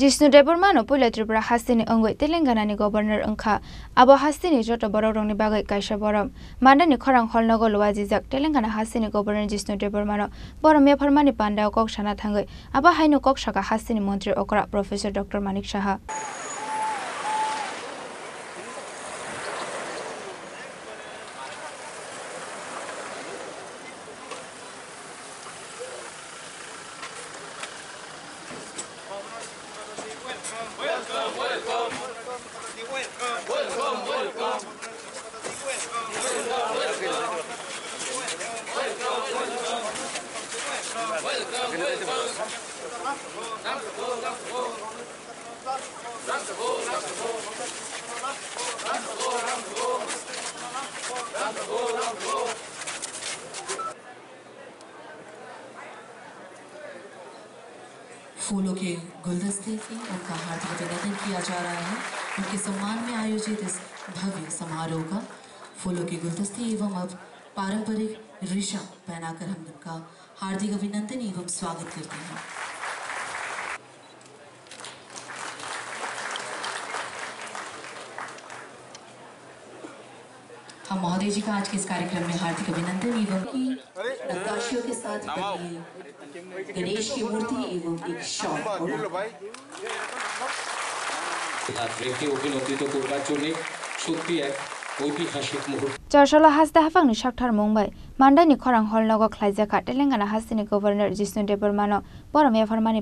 Jishnu देबरमानो पुइला Tripura हास्तिनि अंगै तेलेंगानानि governor अंखा आबो हास्तिनि जत बरौरंनि बागै कायसा बरम मान्दानि खरां हलनगो लवाजिजाक तेलेंगाना हास्तिनि गवर्नर जिष्णु देबरमानो बरम मेफरमानि पान्डाव कक्साना थांगै आबो हाइनु कक्साका हास्तिनि मन्त्री अकरा प्रोफेसर डॉक्टर मानिक साहा फूलों के गुलदस्ते से उनका हार्दिक अभिनंदन किया जा रहा है। उनके सम्मान में आयोजित इस भव्य समारोह का फूलों के गुलदस्ते एवं अब पारंपरिक ऋषा पहनाकर हम उनका हार्दिक अभिनंदन एवं स्वागत करते हैं। हम महोदय जी का आज के इस कार्यक्रम में हार्दिक अभिनंदन एवं की नक्काशियों के साथ गणेश की मूर्ति एवं एक शॉट चर्चला हासदा हाफांनि साक्थार मुंबाइ मान्दानि खरां हलनगो ख्लाइजाका तेलेंगाना हास्तिनि गवर्नर जिष्णु देबरमानो बरम एफरमानि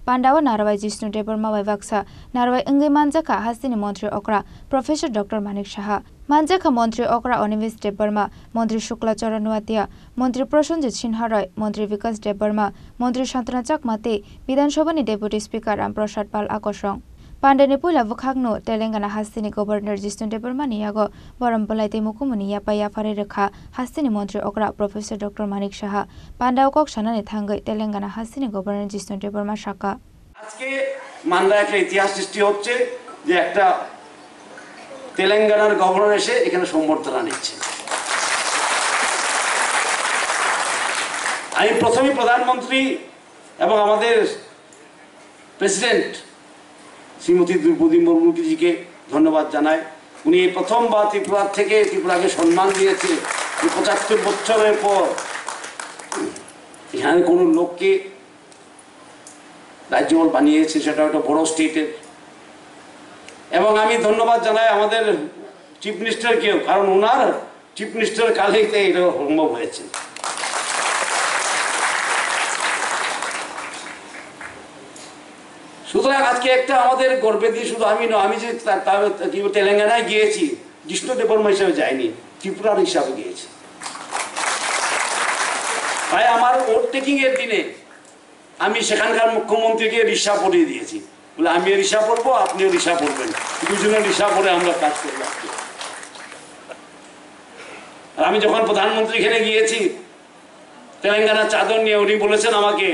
पान्डाव नारवाय जिष्णु देबरमा वाइवाक्सा नारवाय अंगै मानजाका हास्तिनि मन्त्री अकरा प्रोफेसर डॉक्टर मानिक साहा मानजाका मन्त्री अकरा अनिमेष देबबर्मा मन्त्री शुक्ला चरण नुवातिया मन्त्री प्रसन्नजित सिन्हा रॉय मन्त्री विकास देबबर्मा मन्त्री शान्तनु चाकमाते विधानसभानि डेपुटी स्पीकर रामप्रसाद पाल आकर्षण पाण्डेनि पुइला बुखाग्नु तेलेंगाना हास्तिनि गवर्नर जिष्णु देबबर्मानि यागो बरम बलाइते मुकुमुनि यापा याफारे रेखा हास्तिनि मन्त्री अकरा प्रोफेसर डॉक्टर मानिक साहा पाण्डाव कक्सानानि थांगै तेलेंगाना हास्तिनि गवर्नर जिष्णु देबबर्मा शाखा আজকে মান্দা একটা ইতিহাস সৃষ্টি হচ্ছে যে একটা তেলেঙ্গানার গভর্নর এসে এখানে সম্বর্ধনা নিচ্ছে। আমি প্রথমেই প্রধানমন্ত্রী এবং আমাদের প্রেসিডেন্ট শ্রীমতী দ্রৌপদী মুর্মুজিকে ধন্যবাদ জানাই। উনি প্রথমবার ত্রিপুরা থেকে ত্রিপুরাকে সম্মান দিয়েছে যে ৭৫ বছরের পর এখানে কোনো লোককে রাজ্যপাল বানিয়েছে, সেটা একটা বড় স্টেটের। এবং আমি ধন্যবাদ জানাই আমাদের চিফ মিনিস্টারকেও, কারণ ওনার চিফ মিনিস্টার কালেইতে এটা সম্ভব হয়েছে। সুতরাং আজকে একটা আমাদের গর্বে দিয়ে শুধু আমি নয়, আমি যে তেলেঙ্গানায় গিয়েছি জিষ্ণু দেববর্মা হিসাবে যাইনি, ত্রিপুরার হিসাবে গিয়েছি। তাই আমার ভোট টেকিং এর দিনে আমি সেখানকার মুখ্যমন্ত্রীকে রিক্সা পরিয়ে দিয়েছি, বলে আমিও রিক্সা পরবো, আপনিও রিক্সা পরবেন, দুজনে রিক্সা পরে আমরা কাজ করবো। আর আমি যখন প্রধানমন্ত্রী এখানে গিয়েছি তেলেঙ্গানার চাদর নিয়ে, উনি বলেছেন আমাকে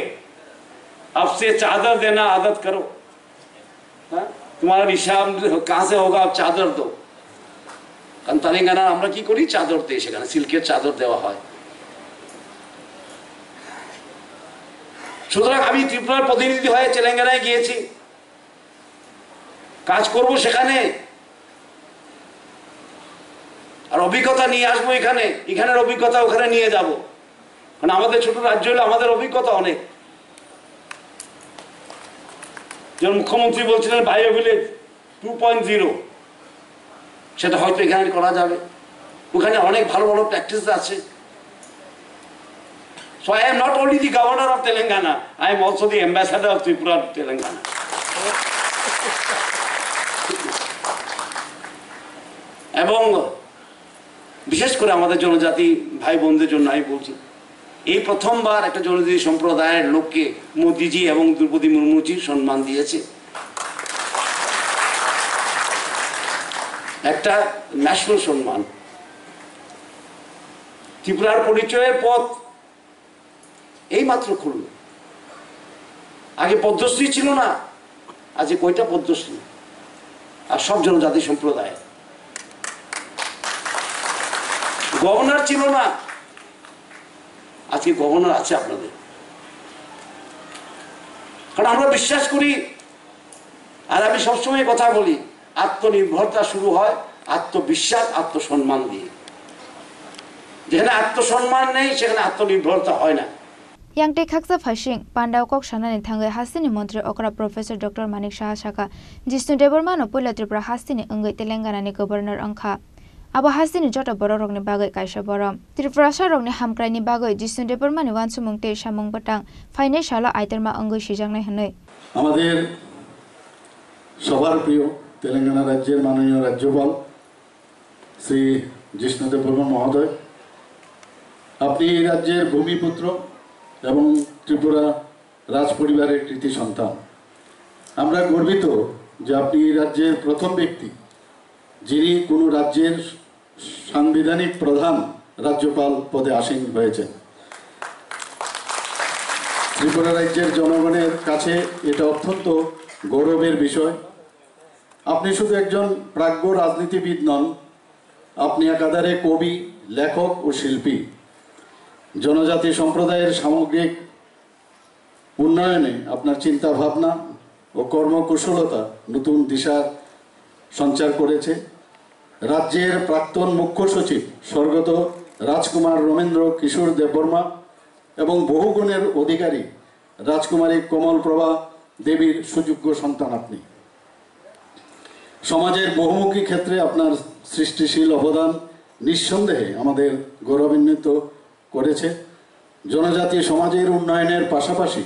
अब से चादर देना आदत करो, तुम्हारा हिसाब कहाँ से होगा, अब चादर दो। কারণ তেলেঙ্গানা আমরা কি করি, চাদর দেই, সেখানে সিল্কের চাদর দেওয়া হয়। সুতরাং আমি ত্রিপুরার প্রতিনিধি হয়ে তেলেঙ্গানায় গিয়েছি, কাজ করব সেখানে, আর অভিজ্ঞতা নিয়ে আসবো এখানে, এখানের অভিজ্ঞতা ওখানে নিয়ে যাব। কারণ আমাদের ছোট রাজ্য হলে আমাদের অভিজ্ঞতা অনেক। যেমন মুখ্যমন্ত্রী বলছিলেন বায়ো ভিলেজ 2.0, সেটা হয়তো এখানে করা যাবে, ওখানে অনেক ভালো ভালো প্র্যাকটিস আছে। So I am not only the governor of Telangana, I am also the ambassador of Tripura to Telangana. এবং বিশেষ করে আমাদের জনজাতি ভাই বোনদের জন্য আমি বলছি, এই প্রথমবার একটা জনজাতি সম্প্রদায়ের লোককে মোদিজি এবং দ্রৌপদী মুর্মুজি সম্মান দিয়েছে। একটা ন্যাশনাল সম্মান। ত্রিপুরার পরিচয়ের পথ এই মাত্র খুলল। আগে পদ্মশ্রী ছিল না, আজকে কয়টা পদ্মশ্রী, আর সব জনজাতি সম্প্রদায়। গভর্নর ছিল না, আজকে গভর্নর আছে আপনাদের। কারণ আমরা বিশ্বাস করি আর আমি সবসময় কথা বলি, আত্মনির্ভরতা শুরু হয় আত্মবিশ্বাস, আত্মসম্মান দিয়ে। যেখানে আত্মসম্মান নেই সেখানে আত্মনির্ভরতা হয় না। Yang te khaksa phashing Pandau kok shanani thangai hasini mantri okra Professor Dr. Manik Shah Shaka Jisnu Debormano Pula Tripura hasini angai Telangana ni Governor Angkha Abo hasini jota borok ni bagai kaisa borom Tripura sharok ni hamkrai ni bagai Jisnu Debormani wansumung te samung batang financial aiterma angai sijangnai hanoi আমাদের সবার প্রিয় তেলেঙ্গানা রাজ্যের মাননীয় রাজ্যপাল শ্রী জিষ্ণু দেববর্মা মহোদয়, আপনি এই রাজ্যের ভূমিপুত্র এবং ত্রিপুরা রাজ পরিবারের কৃতি সন্তান। আমরা গর্বিত যে আপনি এই রাজ্যের প্রথম ব্যক্তি যিনি কোনো রাজ্যের সাংবিধানিক প্রধান রাজ্যপাল পদে আসীন হয়েছেন। ত্রিপুরা রাজ্যের জনগণের কাছে এটা অত্যন্ত গৌরবের বিষয়। আপনি শুধু একজন প্রাজ্ঞ রাজনীতিবিদ নন, আপনি একাধারে কবি, লেখক ও শিল্পী। জনজাতি সম্প্রদায়ের সামগ্রিক উন্নয়নে আপনার চিন্তা ভাবনা ও কর্মকুশলতা নতুন দিশার সঞ্চার করেছে। রাজ্যের প্রাক্তন মুখ্য সচিব স্বর্গত রাজকুমার রমেন্দ্র কিশোর দেববর্মা এবং বহুগুণের অধিকারী রাজকুমারী কমলপ্রভা দেবীর সুযোগ্য সন্তান আপনি। সমাজের বহুমুখী ক্ষেত্রে আপনার সৃষ্টিশীল অবদান নিঃসন্দেহে আমাদের গৌরবান্বিত করেছে। জনজাতি সমাজের উন্নয়নের পাশাপাশি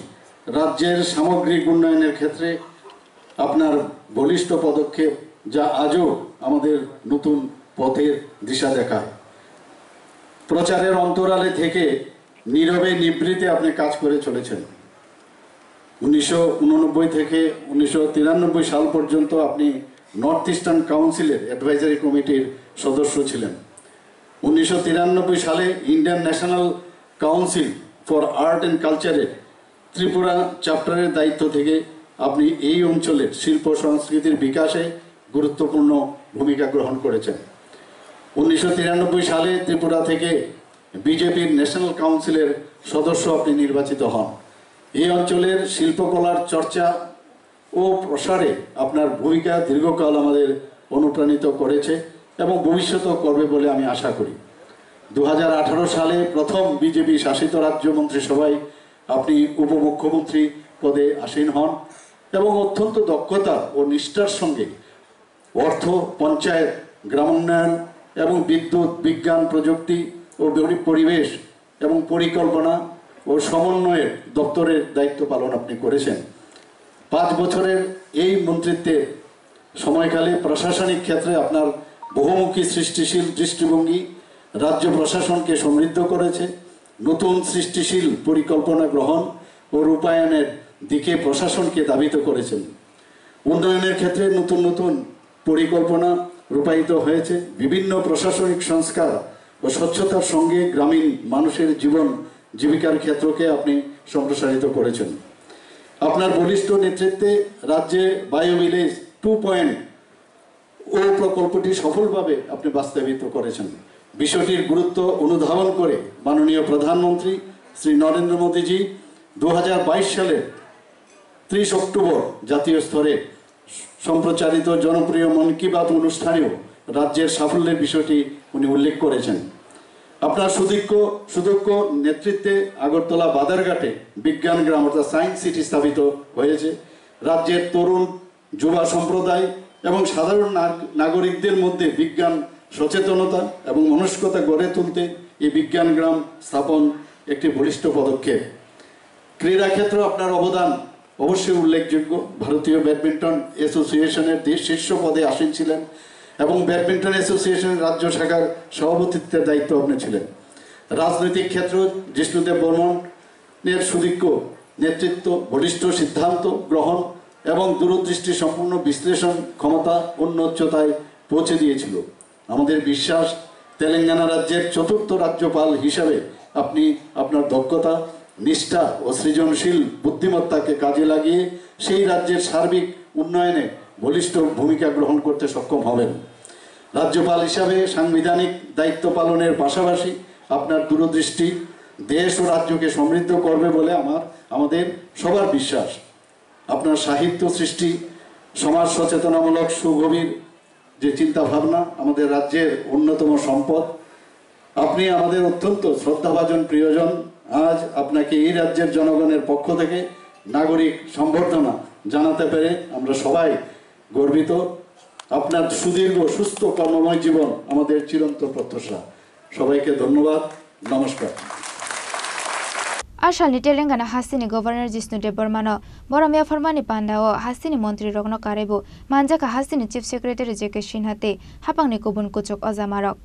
রাজ্যের সামগ্রিক উন্নয়নের ক্ষেত্রে আপনার বলিষ্ঠ পদক্ষেপ যা আজও আমাদের নতুন পথের দিশা দেখায়। প্রচারের অন্তরালে থেকে নীরবে নিভৃতে আপনি কাজ করে চলেছেন। 1989 থেকে 1993 সাল পর্যন্ত আপনি নর্থ ইস্টার্ন কাউন্সিলের অ্যাডভাইজারি কমিটির সদস্য ছিলেন। 1993 সালে Indian national council for art and কালচারের ত্রিপুরা চ্যাপ্টারের দায়িত্ব থেকে আপনি এই অঞ্চলের শিল্প সংস্কৃতির বিকাশে গুরুত্বপূর্ণ ভূমিকা গ্রহণ করেছেন। 1993 সালে ত্রিপুরা থেকে বিজেপির ন্যাশনাল কাউন্সিলের সদস্য আপনি নির্বাচিত হন। এই অঞ্চলের শিল্পকলার চর্চা ও প্রসারে আপনার ভূমিকা দীর্ঘকাল আমাদের অনুপ্রাণিত করেছে এবং ভবিষ্যতেও করবে বলে আমি আশা করি। 2018 সালে প্রথম বিজেপি শাসিত রাজ্য মন্ত্রিসভায় আপনি উপমুখ্যমন্ত্রী পদে আসীন হন এবং অত্যন্ত দক্ষতা ও নিষ্ঠার সঙ্গে অর্থ, পঞ্চায়েত, গ্রামোন্নয়ন এবং বিদ্যুৎ, বিজ্ঞান, প্রযুক্তি ও পরিবেশ এবং পরিকল্পনা ও সমন্বয়ের দপ্তরের দায়িত্ব পালন আপনি করেছেন। 5 বছরের এই মন্ত্রিত্বের সময়কালে প্রশাসনিক ক্ষেত্রে আপনার বহুমুখী সৃষ্টিশীল দৃষ্টিভঙ্গি রাজ্য প্রশাসনকে সমৃদ্ধ করেছে। নতুন সৃষ্টিশীল পরিকল্পনা গ্রহণ ও রূপায়ণের দিকে প্রশাসনকে ধাবিত করেছেন। উন্নয়নের ক্ষেত্রে নতুন নতুন পরিকল্পনা রূপায়িত হয়েছে। বিভিন্ন প্রশাসনিক সংস্কার ও স্বচ্ছতার সঙ্গে গ্রামীণ মানুষের জীবন জীবিকার ক্ষেত্রকে আপনি সম্প্রসারিত করেছেন। আপনার বলিষ্ঠ নেতৃত্বে রাজ্যে বায়োভিলেজ 2.0 প্রকল্পটি সফলভাবে আপনি বাস্তবায়িত করেছেন। বিষয়টির গুরুত্ব অনুধাবন করে মাননীয় প্রধানমন্ত্রী শ্রী নরেন্দ্র মোদীজি 2022 সালের 30 অক্টোবর জাতীয় স্তরে সম্প্রচারিত জনপ্রিয় মন কি বাত অনুষ্ঠানেও রাজ্যের সাফল্যের বিষয়টি উনি উল্লেখ করেছেন। আপনার সুদক্ষ নেতৃত্বে আগরতলা বাদারঘাটে বিজ্ঞান গ্রাম অর্থাৎ সায়েন্স সিটি স্থাপিত হয়েছে। রাজ্যের তরুণ যুবা সম্প্রদায় এবং সাধারণ নাগরিকদের মধ্যে বিজ্ঞান সচেতনতা এবং মনস্কতা গড়ে তুলতে এই বিজ্ঞান গ্রাম স্থাপন একটি বলিষ্ঠ পদক্ষেপ। ক্রীড়া ক্ষেত্রে আপনার অবদান অবশ্যই উল্লেখযোগ্য। ভারতীয় ব্যাডমিন্টন অ্যাসোসিয়েশনের শীর্ষ পদে আসীন ছিলেন এবং ব্যাডমিন্টন অ্যাসোসিয়েশনের রাজ্য শাখার সভাপতিত্বের দায়িত্ব আপনি ছিলেন। রাজনৈতিক ক্ষেত্র জিষ্ণু দেববর্মনের সুদীর্ঘ নেতৃত্ব, বলিষ্ঠ সিদ্ধান্ত গ্রহণ এবং দূরদৃষ্টি সম্পূর্ণ বিশ্লেষণ ক্ষমতা অন্য উচ্চতায় পৌঁছে দিয়েছিল। আমাদের বিশ্বাস তেলেঙ্গানা রাজ্যের চতুর্থ রাজ্যপাল হিসাবে আপনি আপনার দক্ষতা, নিষ্ঠা ও সৃজনশীল বুদ্ধিমত্তাকে কাজে লাগিয়ে সেই রাজ্যের সার্বিক উন্নয়নে বলিষ্ঠ ভূমিকা গ্রহণ করতে সক্ষম হবেন। রাজ্যপাল হিসাবে সাংবিধানিক দায়িত্ব পালনের পাশাপাশি আপনার দূরদৃষ্টি দেশ ও রাজ্যকে সমৃদ্ধ করবে বলে আমাদের সবার বিশ্বাস। আপনার সাহিত্য সৃষ্টি সমাজ সচেতনামূলক সুগভীর যে চিন্তা ভাবনা, আমাদের রাজ্যের অন্যতম সম্পদ। আপনি আমাদের অত্যন্ত শ্রদ্ধাভাজন প্রিয়জন। আজ আপনাকে এই রাজ্যের জনগণের পক্ষ থেকে নাগরিক সম্বর্ধনা জানাতে পেরে আমরা সবাই গর্বিত। আপনার সুদীর্ঘ সুস্থ কর্মময় জীবন আমাদের চিরন্তন প্রত্যাশা। সবাইকে ধন্যবাদ, নমস্কার। आसामनि तेलेंगाना हास्तिनि गवर्नर जिष्णु देबबर्मानो बरमिया फरमानि पान्डाओ हास्तिनि मन्त्री रग्न कारेबो मानजाका हास्तिनि चीफ सेक्रेटारि जेके सिन्हाते हापांनि गुबुन कुचक अजामारक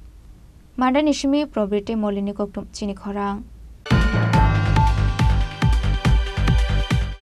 मान्डानि सिमी प्रबृत्ति मलिनी कोक्टुम चिनि खरां।